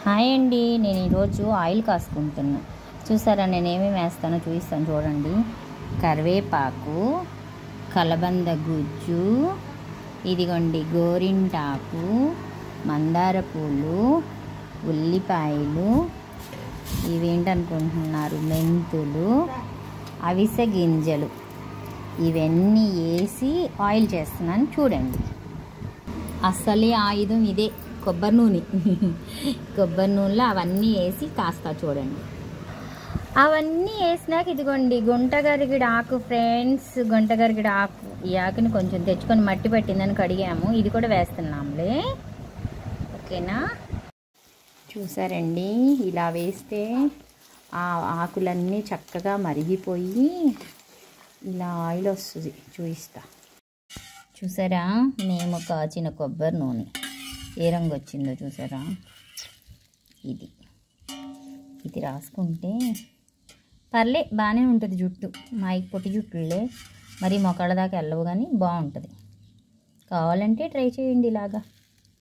Hi అండి, నేను ఈరోజు ఆయిల్ కాసుకుంటున్నా. చూసారా నేను ఏమేమి వేస్తానో చూపిస్తాను చూడండి. కరివేపాకు, కలబంద గుజ్జు, ఇదిగోండి గోరింటాకు, మందార పూలు, ఉల్లిపాయలు, ఇవేంటనుకుంటున్నారు మెంతులు, అవిసె గింజలు, ఇవన్నీ వేసి ఆయిల్ చేస్తున్నాను చూడండి. అసలే ఆయుధం ఇదే, కొబ్బరి నూనె. కొబ్బరి నూనెలో అవన్నీ వేసి కాస్తా చూడండి. అవన్నీ వేసినాక ఇదిగోండి గుంటగరిగిడి ఆకు ఫ్రెండ్స్, గుంటగరిగిడి ఆకు. ఈ ఆకుని కొంచెం తెచ్చుకొని మట్టి పట్టిందని కడిగాము, ఇది కూడా వేస్తున్నాంలే. ఓకేనా, చూసారండి ఇలా వేస్తే ఆ ఆకులన్నీ చక్కగా మరిగిపోయి ఇలా ఆయిల్ వస్తుంది. చూపిస్తా చూసారా, మేము కాచిన కొబ్బరి నూనె ఏ రంగు వచ్చిందో చూసారా. ఇది రాసుకుంటే పర్లే బాగానే ఉంటుంది జుట్టు. మా పొట్టి జుట్టులే మరి మొక్కల దాకా వెళ్ళవు, కానీ బాగుంటుంది. కావాలంటే ట్రై చేయండి ఇలాగా.